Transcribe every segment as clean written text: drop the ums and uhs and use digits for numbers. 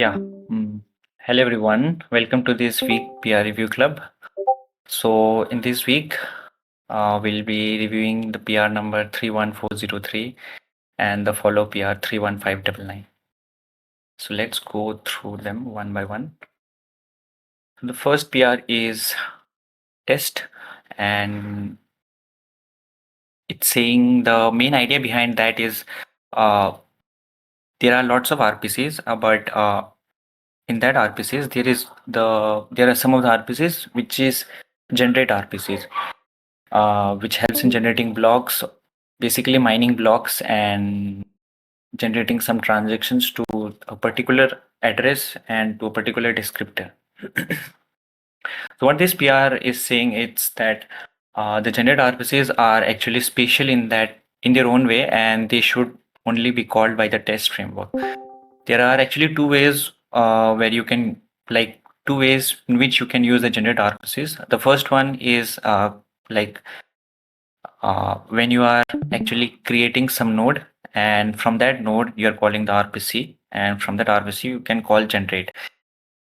Yeah. Hello everyone. Welcome to this week PR review club. So in this week, we'll be reviewing the PR number 31403 and the follow PR 31599. So let's go through them one by one. The first PR is test, and it's saying the main idea behind that is uh, there are lots of RPCs, but in that RPCs there are some of the RPCs which is generate RPCs, which helps in generating blocks, basically mining blocks and generating some transactions to a particular address and to a particular descriptor. So what this PR is saying is that the generated RPCs are actually special in their own way, and they should only be called by the test framework. There are actually where you can like two ways in which you can use the generate RPCs. The first one is like when you are actually creating some node, and from that node you are calling the RPC, and from that RPC you can call generate.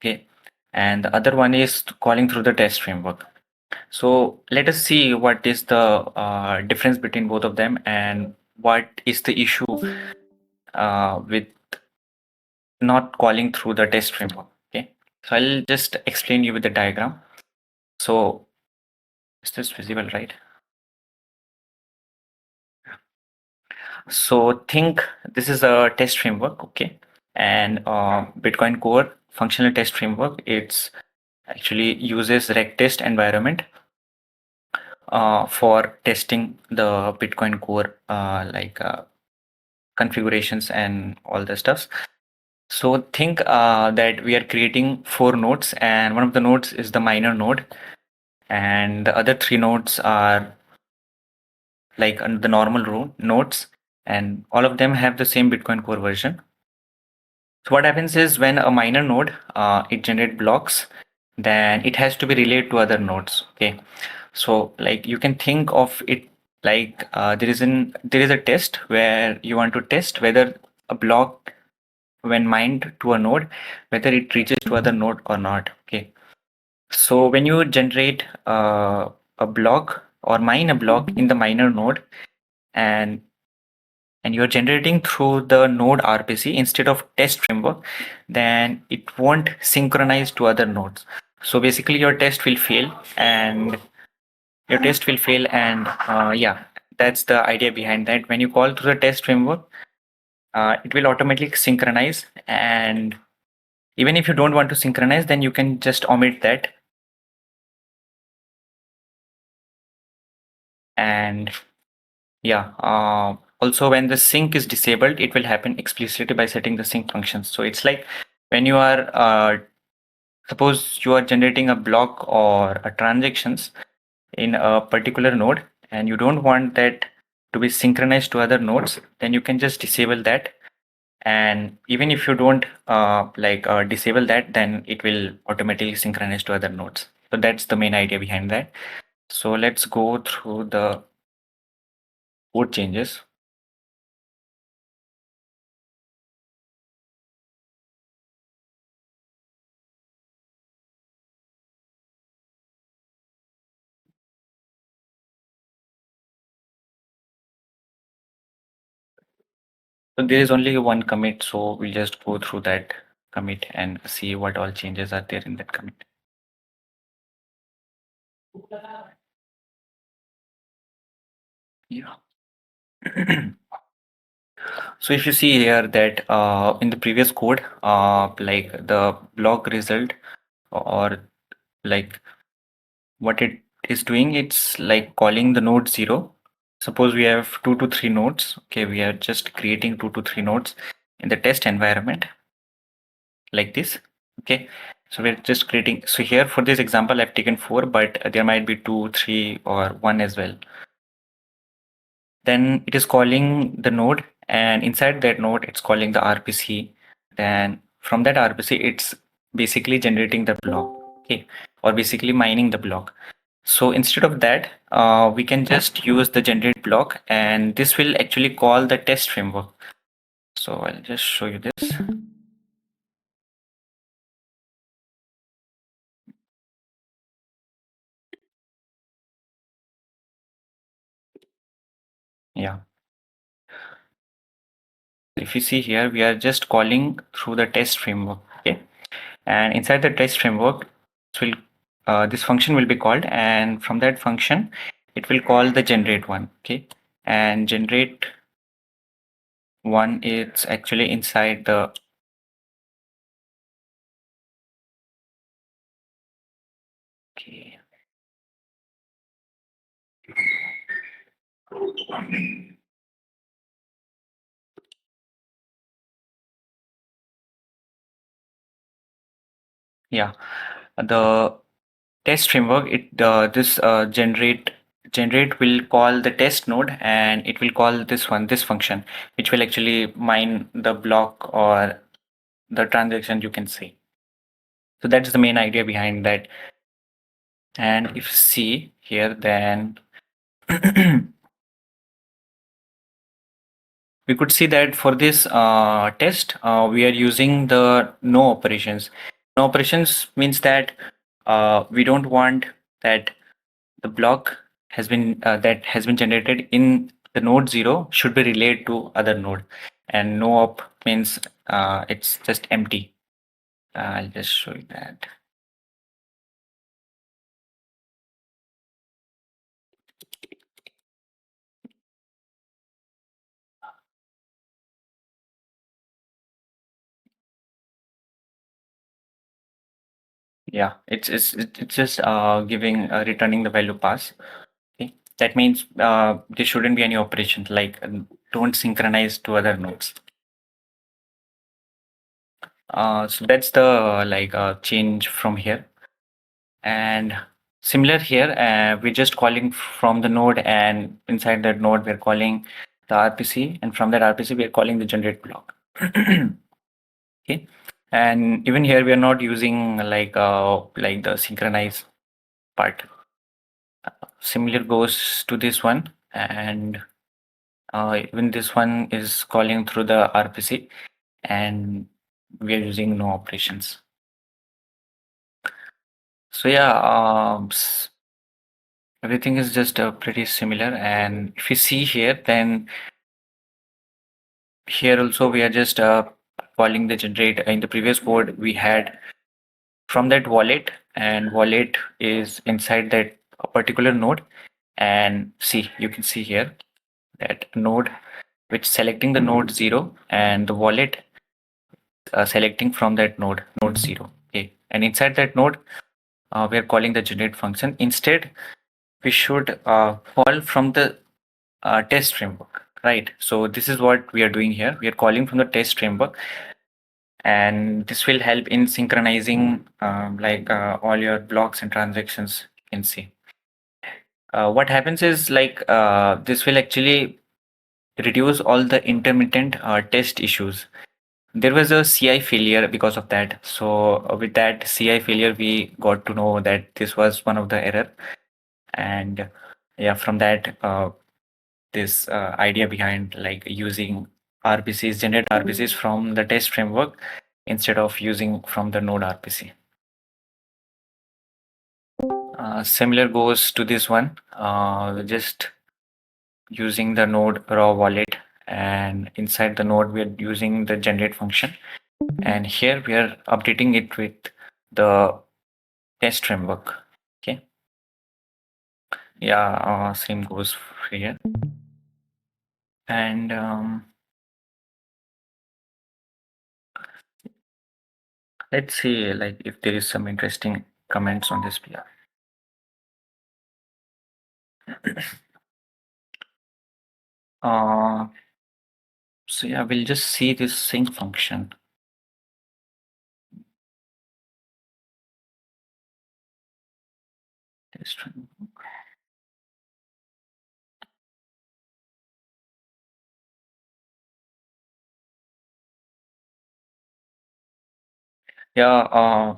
Okay, and the other one is calling through the test framework. So let us see what is the difference between both of them and what is the issue with not calling through the test framework. Okay, so I'll just explain you with the diagram. So is this visible, right? So think this is a test framework, okay? And Bitcoin Core functional test framework, it's actually uses reg test environment for testing the Bitcoin Core configurations and all the stuff. So think that we are creating 4 nodes, and one of the nodes is the miner node, and the other 3 nodes are like the normal nodes, and all of them have the same Bitcoin Core version. So what happens is when a miner node it generates blocks, then it has to be relayed to other nodes. Okay, so like you can think of it like there is a test where you want to test whether a block when mined to a node, whether it reaches to other node or not. Okay, so when you generate a block or mine a block in the miner node, and you're generating through the node RPC instead of test framework, then it won't synchronize to other nodes. So basically your test will fail, and yeah, that's the idea behind that. When you call through the test framework, it will automatically synchronize, and even if you don't want to synchronize, then you can just omit that. And yeah, also when the sync is disabled, it will happen explicitly by setting the sync functions. So it's like when you are suppose you are generating a block or a transactions in a particular node, and you don't want that to be synchronized to other nodes, then you can just disable that. And even if you don't disable that, then it will automatically synchronize to other nodes. So that's the main idea behind that. So let's go through the code changes. So there is only one commit, so we'll just go through that commit and see what all changes are there in that commit. Yeah. So if you see here that in the previous code, like the block result or like what it is doing, it's like calling the node 0. Suppose we have 2 to 3 nodes. Okay, we are just creating 2 to 3 nodes in the test environment like this. Okay, so we're just creating. So here for this example, I've taken 4, but there might be 2, 3, or 1 as well. Then it is calling the node, and inside that node, it's calling the RPC. Then from that RPC, it's basically generating the block, okay, or basically mining the block. So instead of that, we can just use the generate block, and this will actually call the test framework. So I'll just show you this. Yeah. If you see here, we are just calling through the test framework. Okay. And inside the test framework, this function will be called, and from that function, it will call the generate one. Okay. And generate one is actually inside the okay. Yeah, the test framework, this generate will call the test node, and it will call this function, which will actually mine the block or the transaction, you can say. So that's the main idea behind that. And if you see here, then we could see that for this test, we are using the no operations. No operations means that we don't want that the block that has been generated in the node 0 should be relayed to other node, and no op means it's just empty. I'll just show you that. Yeah, it's just giving returning the value pass. Okay, that means there shouldn't be any operations like don't synchronize to other nodes. So that's the change from here. And similar here, we're just calling from the node, and inside that node, we're calling the RPC, and from that RPC, we're calling the generate block. Okay, and even here, we are not using like the synchronize part. Similar goes to this one, and even this one is calling through the RPC, and we are using no operations. So yeah, everything is just pretty similar. And if you see here, then here also we are just calling the generate. In the previous code, we had from that wallet, and wallet is inside that particular node. And see, you can see here that node which selecting the node 0, and the wallet selecting from that node 0. Okay, and inside that node, we are calling the generate function. Instead, we should call from the test framework, right? So this is what we are doing here. We are calling from the test framework, and this will help in synchronizing all your blocks and transactions, you can see. What happens is this will actually reduce all the intermittent test issues. There was a CI failure because of that. So with that CI failure, we got to know that this was one of the error. And yeah, from that, this idea behind like using RPCs, generate RPCs from the test framework instead of using from the node RPC. Similar goes to this one, just using the node raw wallet, and inside the node we are using the generate function, and here we are updating it with the test framework. Okay, yeah, same goes here. And let's see like if there is some interesting comments on this PR. So yeah, we'll just see this sync function. Test framework. Yeah,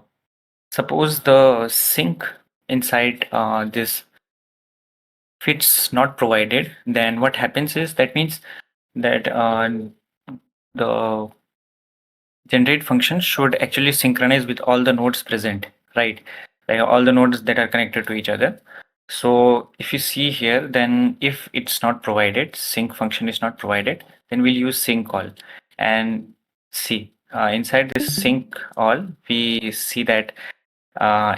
suppose the sync inside this fits not provided, then what happens is that means that the generate function should actually synchronize with all the nodes present, right? Like all the nodes that are connected to each other. So if you see here, then if it's not provided, sync function is not provided, then we'll use sync all. And see, inside this sync all, we see that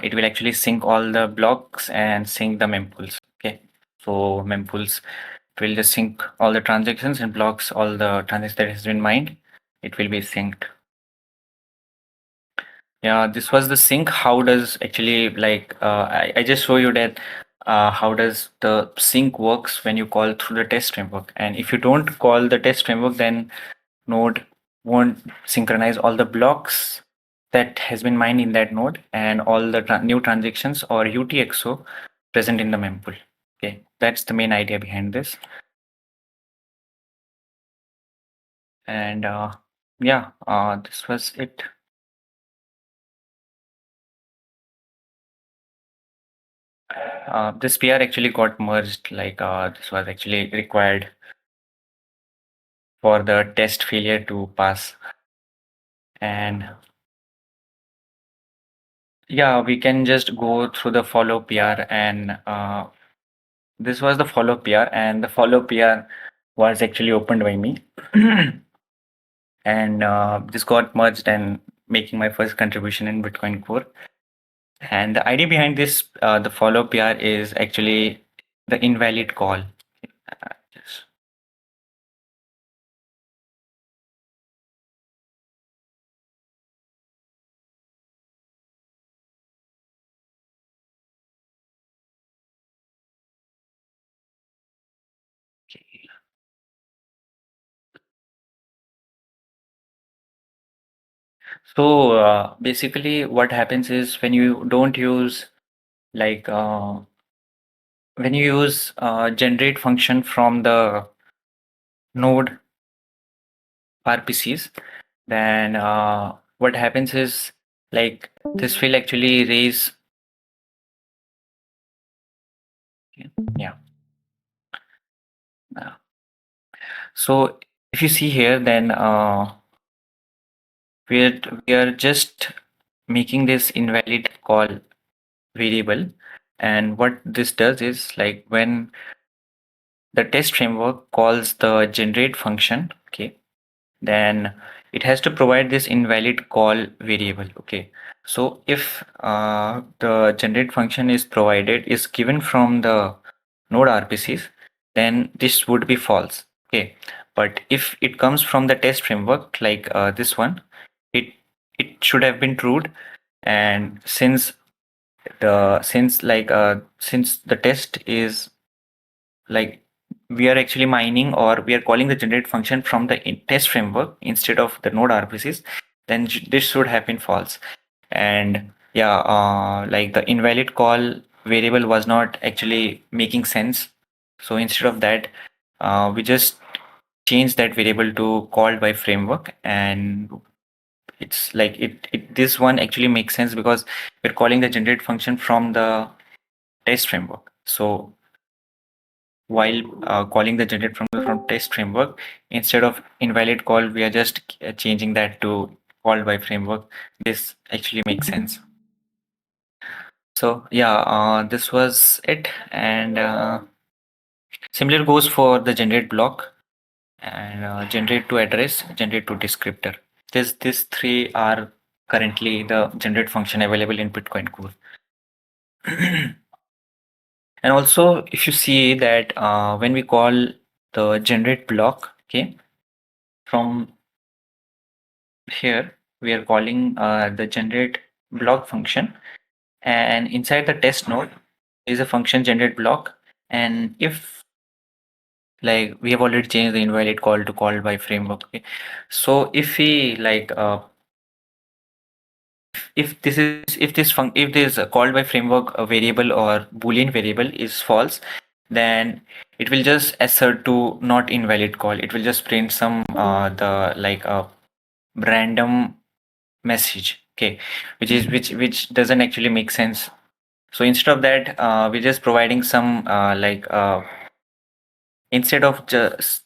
it will actually sync all the blocks and sync the mempools. Okay, so mempools will just sync all the transactions and blocks all the transactions that has been mined. It will be synced. Yeah, this was the sync. How does actually I just show you that how does the sync works when you call through the test framework. And if you don't call the test framework, then node won't synchronize all the blocks that has been mined in that node and all the new transactions or UTXO present in the mempool. Okay, that's the main idea behind this. And yeah, this was it. This PR actually got merged, this was actually required for the test failure to pass. And yeah, we can just go through the follow PR, and this was the follow PR, and the follow PR was actually opened by me. And this got merged and making my first contribution in Bitcoin Core. And the idea behind this, the follow PR is actually the invalid call. Just okay. So basically, what happens is when you don't use like when you use generate function from the node RPCs, then what happens is like this will actually raise. Yeah. uh, So if you see here, then we are just making this invalid call variable, and what this does is like when the test framework calls the generate function, okay, then it has to provide this invalid call variable. Okay, so if the generate function is provided is given from the node RPCs, then this would be false. Okay, but if it comes from the test framework like this one, it it should have been trued. And since the test is like we are actually mining or we are calling the generate function from the test framework instead of the node RPCs, then this should have been false. And yeah, like the invalid call variable was not actually making sense. So instead of that, we just change that variable to called by framework, and it's like this one actually makes sense because we're calling the generate function from the test framework. So while calling the generate from test framework, instead of invalid call, we are just changing that to called by framework. This actually makes sense. So yeah, this was it. And similar goes for the generate block and generate to address, generate to descriptor. These three are currently the generate function available in Bitcoin Core. And also, if you see that when we call the generate block, okay, from here we are calling the generate block function, and inside the test node is a function generate block. And if like we have already changed the invalid call to called by framework, okay, so if we if this called by framework a variable or boolean variable is false, then it will just assert to not invalid call. It will just print some the like a random message, okay, which doesn't actually make sense. So instead of that, we're just providing some instead of just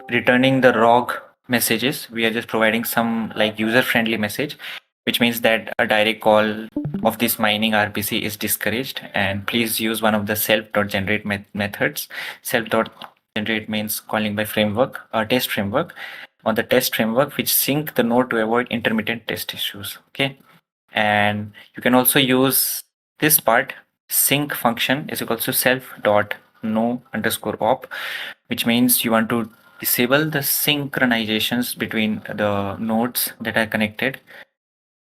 returning the log messages, we are just providing some like user friendly message which means that a direct call of this mining RPC is discouraged. And please use one of the self.generate methods. Self.generate means calling by framework, test framework, on the test framework which sync the node to avoid intermittent test issues. Okay. And you can also use this part, sync function is equal to self.no_op, which means you want to disable the synchronizations between the nodes that are connected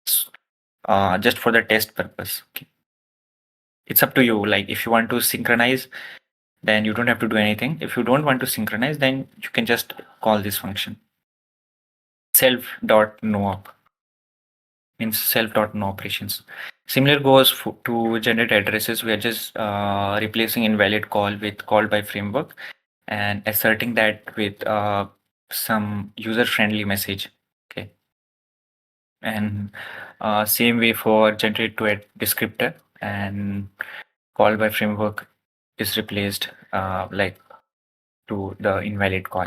just for the test purpose. Okay. It's up to you. Like if you want to synchronize, then you don't have to do anything. If you don't want to synchronize, then you can just call this function self.noop, means self.no operations. Similar goes to generate addresses. We are just replacing invalid call with call by framework and asserting that with some user-friendly message. Okay. And same way for generate to a descriptor, and call by framework is replaced like to the invalid call.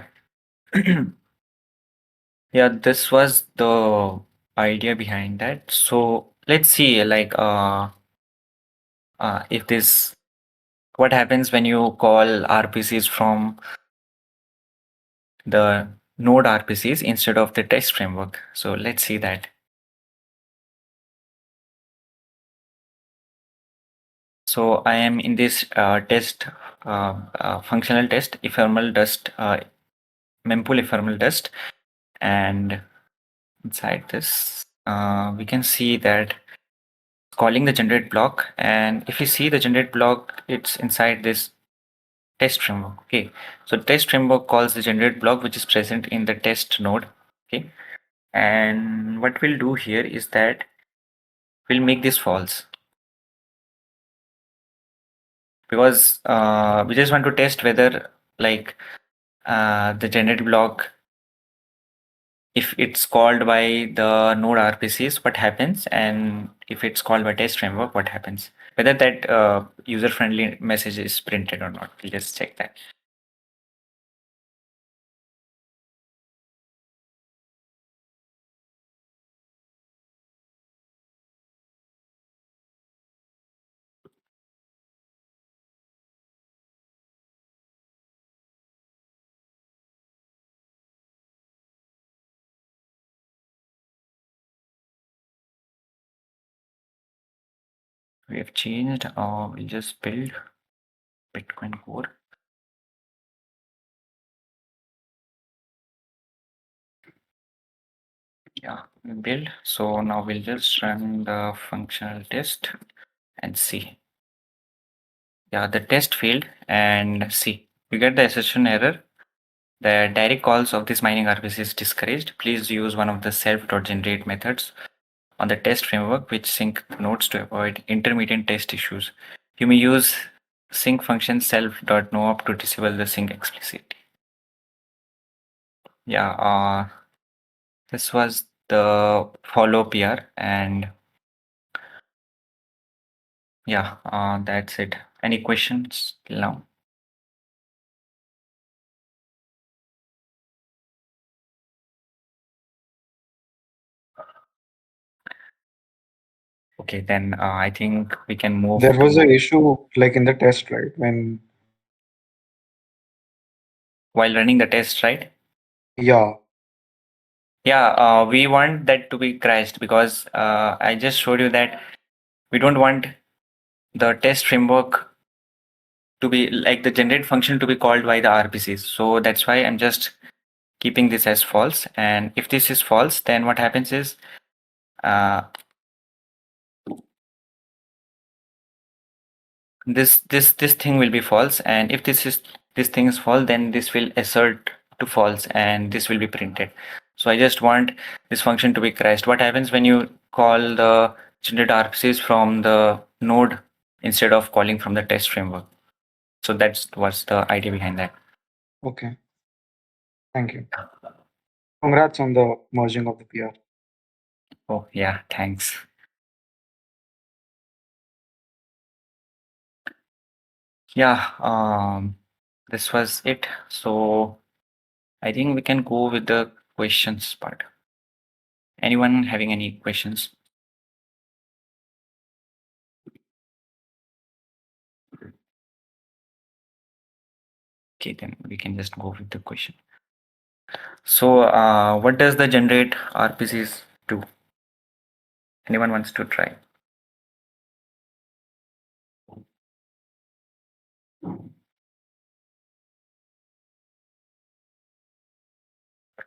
Yeah, this was the idea behind that. So let's see, like if this, what happens when you call RPCs from the node RPCs instead of the test framework. So let's see that. So I am in this test, functional test, ephemeral dust, mempool ephemeral dust, and inside this, we can see that calling the generate block. And if you see the generate block, it's inside this test framework. Okay, so test framework calls the generate block, which is present in the test node. Okay, and what we'll do here is that we'll make this false, because we just want to test whether like the generate block, if it's called by the node RPCs, what happens, and if it's called by test framework, what happens, whether that user-friendly message is printed or not. We'll just check that. We have changed, we'll just build Bitcoin core. Yeah, we build. So now we'll just run the functional test and see. Yeah, the test failed, and see, we get the assertion error. The direct calls of this mining RPC is discouraged. Please use one of the self.generate methods on the test framework which sync nodes to avoid intermittent test issues. You may use sync function self.noop to disable the sync explicitly. Yeah, this was the follow PR, and yeah, that's it. Any questions till now? Okay, then I think we can move There was an to issue like in the test, right? When, while running the test, right? yeah, Yeah, we want that to be crashed because I just showed you that we don't want the test framework to be like the generate function to be called by the RPCs. So that's why I'm just keeping this as false. And if this is false, then what happens is uh, this thing will be false. And if this thing is false, then this will assert to false, and this will be printed. So I just want this function to be crashed. What happens when you call the generate RPCs from the node instead of calling from the test framework? So that's what's the idea behind that. okay. Thank you. Congrats on the merging of the PR. Oh yeah, thanks. Yeah, this was it. So I think we can go with the questions part. Anyone having any questions? Okay, then we can just go with the question. So, what does the generate RPCs do? Anyone wants to try?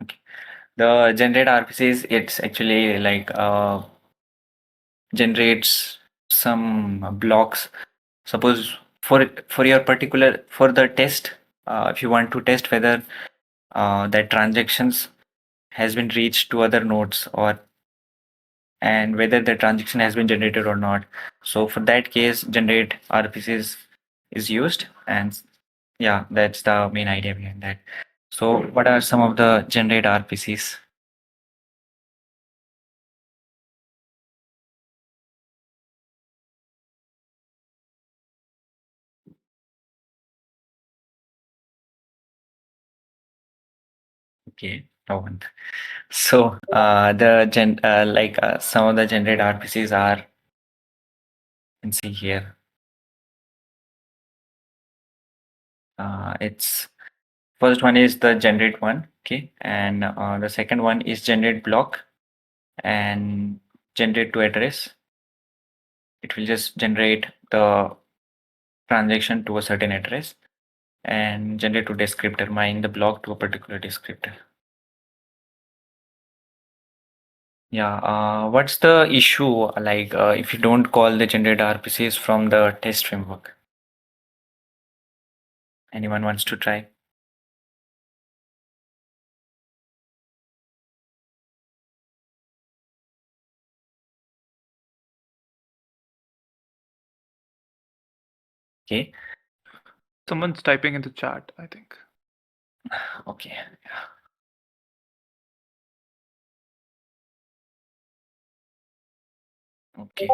Okay. The generate RPCs, it's actually like generates some blocks. Suppose for your particular for the test, if you want to test whether that transactions has been reached to other nodes or and whether the transaction has been generated or not. So for that case, generate RPCs is used, and yeah, that's the main idea behind that. So what are some of the generate RPCs? Okay, no one. So some of the generate RPCs are, you can see here. It's first one is the generate one, okay, and the second one is generate block and generate to address. It will just generate the transaction to a certain address and generate to descriptor, mine the block to a particular descriptor. Yeah, what's the issue like if you don't call the generate RPCs from the test framework? Anyone wants to try? Okay, Someone's typing in the chat, I think. okay. Okay.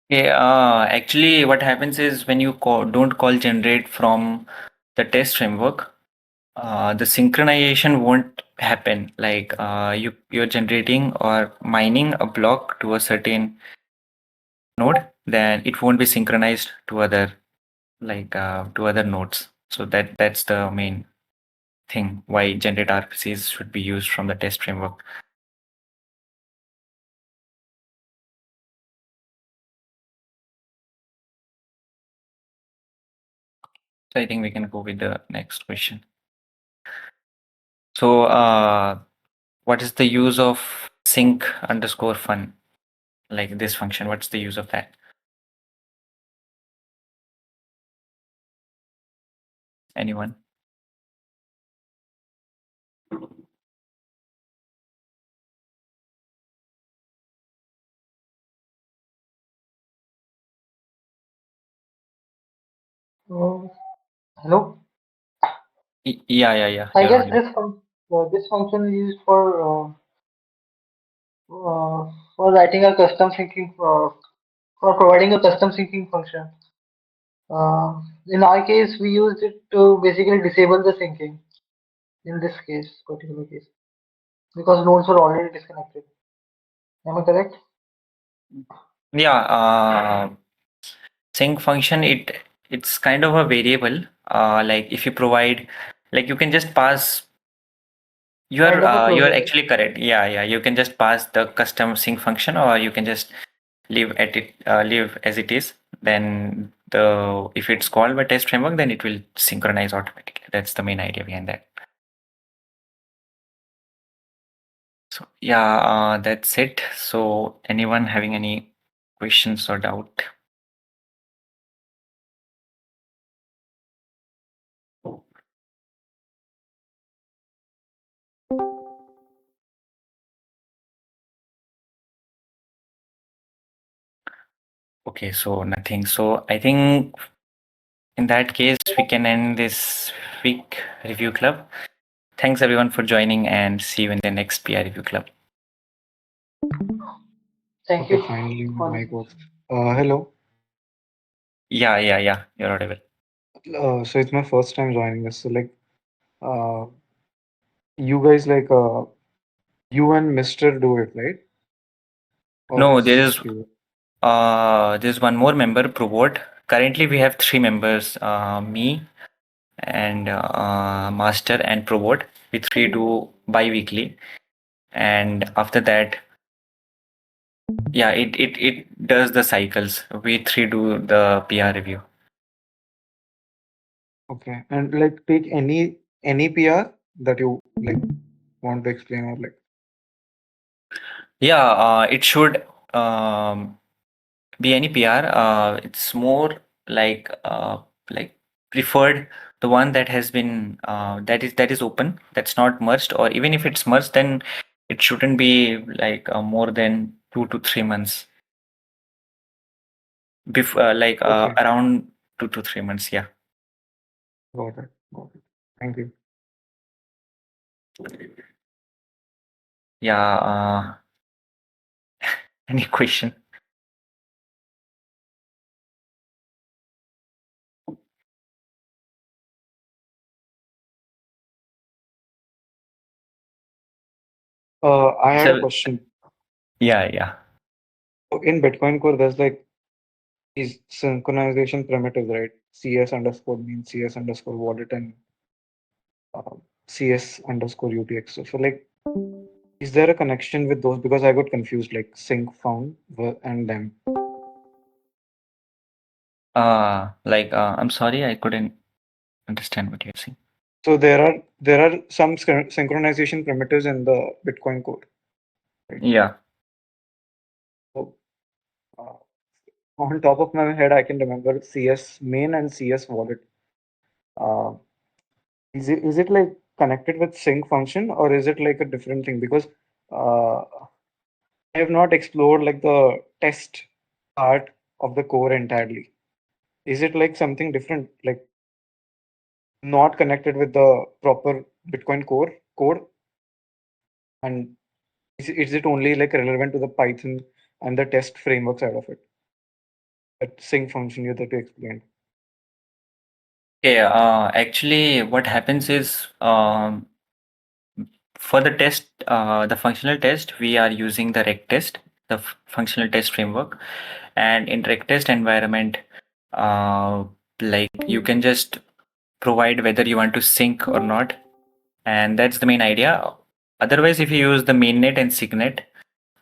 Okay, actually, what happens is when you don't call generate from the test framework, the synchronization won't happen. Like you're generating or mining a block to a certain node, then it won't be synchronized to other to other nodes. So that's the main thing why generate RPCs should be used from the test framework. So I think we can go with the next question. So what is the use of sync underscore fun? Like this function, what's the use of that? Anyone? Hello. Yeah. I You're guess audible. this function is used for writing a custom syncing for providing a custom syncing function. In our case, we used it to basically disable the syncing in this particular case, because nodes were already disconnected. Am I correct? Yeah, sync function, it's kind of a variable. Like if you provide, like you can just pass. Kind of a You're closure. actually correct. Yeah. You can just pass the custom sync function, or you can just leave as it is. Then the if it's called by test framework, then it will synchronize automatically. That's the main idea behind that. So yeah, that's it. So anyone having any questions or doubt? Okay, so nothing. So I think in that case, we can end this week review club. Thanks everyone for joining and see you in the next PR review club. Thank Okay, you finally my for mic this. works. Hello. Yeah. You're audible. So it's my first time joining this. So like, uh, you guys like, you and Mister do it, right? Or No, is there is just you? there's one more member, Probot. Currently, we have three members, me and Master and Probot. We three do bi-weekly, and after that, yeah, it does the cycles. We three do the PR review. Okay. And like, take any PR that you like want to explain or like. Yeah, it should be any PR. It's more like like preferred the one that has been that is open, that's not merged, or even if it's merged, then it shouldn't be like more than 2 to 3 months. Like Okay. around 2 to 3 months. Yeah. Got it. Got it. Thank you. Yeah. Any question? I had a So question. yeah. So in Bitcoin Core, there's like these synchronization primitives, right? CS underscore means CS underscore wallet and uh, CS underscore UTX. So like, is there a connection with those? Because I got confused, like sync found and them. Like I'm sorry, I couldn't understand what you're saying. So there are some synchronization primitives in the Bitcoin code, right? Yeah. So uh, on top of my head, I can remember CS main and CS wallet. Uh, is it like connected with sync function or is it like a different thing? Because uh, I have not explored like the test part of the core entirely. Is it like something different, like not connected with the proper Bitcoin core code? And is it only like relevant to the Python and the test framework side of it? That sync function you that you explained. Okay. Actually, what happens is for the test, the functional test, we are using the rec test, the functional test framework, and in rec test environment, uh, like you can just provide whether you want to sync or not, and that's the main idea. Otherwise, if you use the mainnet and signet,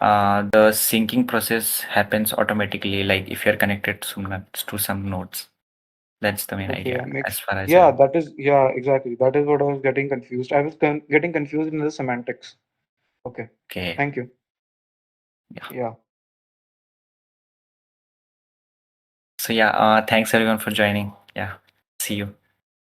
the syncing process happens automatically. Like if you're connected to some nodes, that's the main Okay, idea yeah, makes as far as I yeah, know. that is yeah, exactly. That is what I was getting confused. I was getting confused in the semantics. Okay, Okay. thank you. Yeah. Yeah. So yeah, thanks everyone for joining. Yeah. See you.